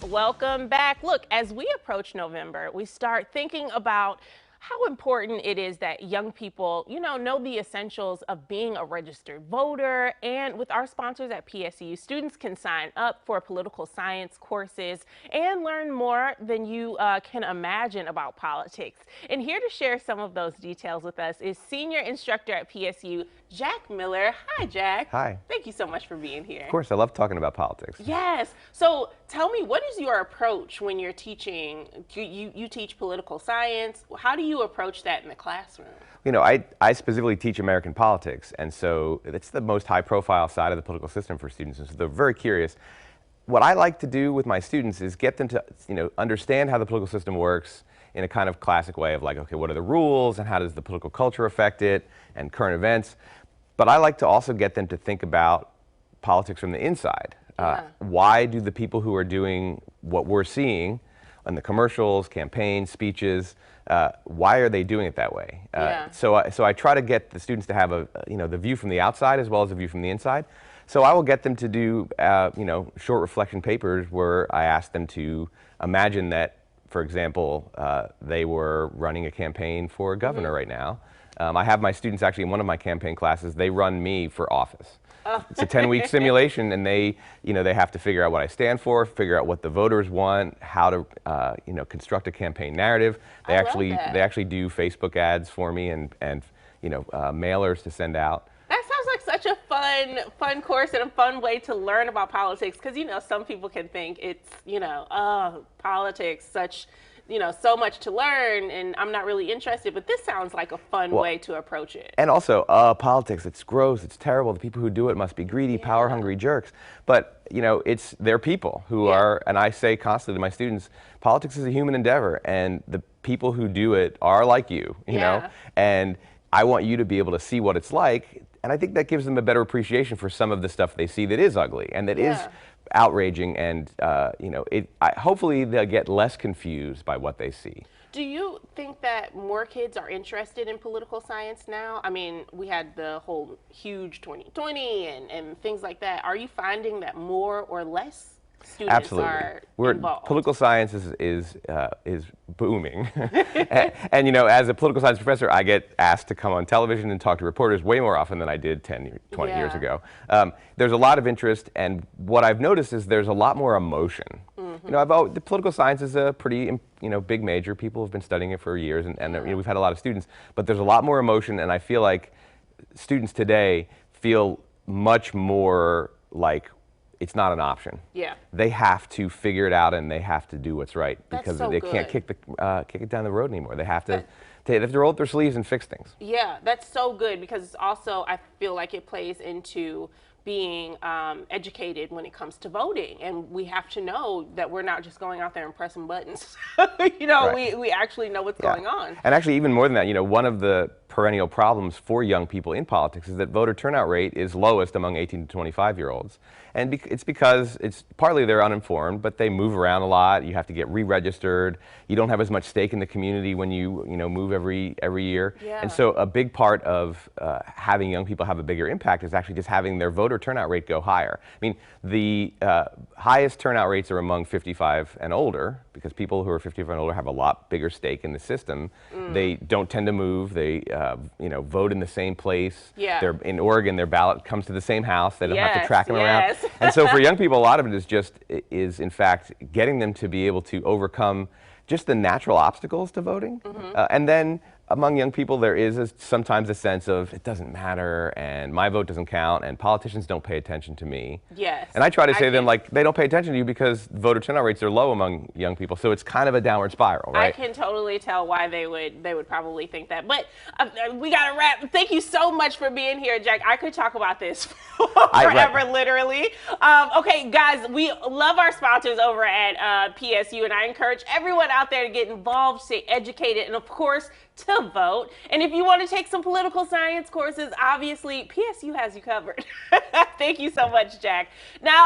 Welcome back. Look, as we approach November, we start thinking about how important it is that young people, know the essentials of being a registered voter. And with our sponsors at PSU, students can sign up for political science courses and learn more than you can imagine about politics. And here to share some of those details with us is senior instructor at PSU, Jack Miller. Hi, Jack. Hi. Thank you so much for being here. Of course, I love talking about politics. Yes. So tell me, what is your approach when you're teaching? You teach political science. How do you approach that in the classroom? I specifically teach American politics, and so it's the most high-profile side of the political system for students, and so they're very curious. What I like to do with my students is get them to, understand how the political system works in a kind of classic way of like, okay, what are the rules and how does the political culture affect it and current events? But I like to also get them to think about politics from the inside. Why do the people who are doing what we're seeing in the commercials, campaigns, speeches, why are they doing it that way? So I try to get the students to have the view from the outside as well as the view from the inside. So I will get them to do, short reflection papers where I ask them to imagine that, for example, they were running a campaign for governor right now. I have my students actually in one of my campaign classes, they run me for office. It's a 10-week simulation, and they have to figure out what I stand for, figure out what the voters want, how to, construct a campaign narrative. They actually do Facebook ads for me and mailers to send out. That sounds like such a fun course and a fun way to learn about politics, because some people can think it's politics, so much to learn, and I'm not really interested, but this sounds like a fun way to approach it. And also, politics, it's gross, it's terrible, the people who do it must be greedy, power-hungry jerks. But, it's their people who are, and I say constantly to my students, politics is a human endeavor, and the people who do it are like you, know, and I want you to be able to see what it's like, and I think that gives them a better appreciation for some of the stuff they see that is ugly and that is outraging, and hopefully they'll get less confused by what they see. Do you think that more kids are interested in political science now? I mean, we had the whole huge 2020 and things like that. Are you finding that more or less students are involved? Political science is booming, and as a political science professor, I get asked to come on television and talk to reporters way more often than I did 10, 20 years ago. There's a lot of interest, and what I've noticed is there's a lot more emotion. The political science is a pretty big major. People have been studying it for years, and we've had a lot of students, but there's a lot more emotion, and I feel like students today feel much more like it's not an option. They have to figure it out, and they have to do what's right, because they can't kick it down the road anymore. They have to roll up their sleeves and fix things. Yeah, that's so good, because also I feel like it plays into being educated when it comes to voting, and we have to know that we're not just going out there and pressing buttons. We actually know what's going on. And actually, even more than that, one of the perennial problems for young people in politics is that voter turnout rate is lowest among 18 to 25-year-olds. And it's because it's partly they're uninformed, but they move around a lot. You have to get re-registered. You don't have as much stake in the community when you move every year. And so a big part of having young people have a bigger impact is actually just having their voter turnout rate go higher. I mean, the highest turnout rates are among 55 and older, because people who are 55 and older have a lot bigger stake in the system. They don't tend to move. They vote in the same place. They're in Oregon, their ballot comes to the same house. They don't have to track them around. And so for young people, a lot of it is in fact getting them to be able to overcome just the natural obstacles to voting. And then among young people, there is sometimes a sense of it doesn't matter, and my vote doesn't count, and politicians don't pay attention to me. And I try to say to them, like, they don't pay attention to you because voter turnout rates are low among young people, so it's kind of a downward spiral, right? I can totally tell why they would probably think that. But we got to wrap. Thank you so much for being here, Jack. I could talk about this forever, literally. Okay, guys, we love our sponsors over at PSU, and I encourage everyone out there to get involved, stay educated, and of course, to vote. And if you want to take some political science courses, obviously PSU has you covered. Thank you so much, Jack. Now,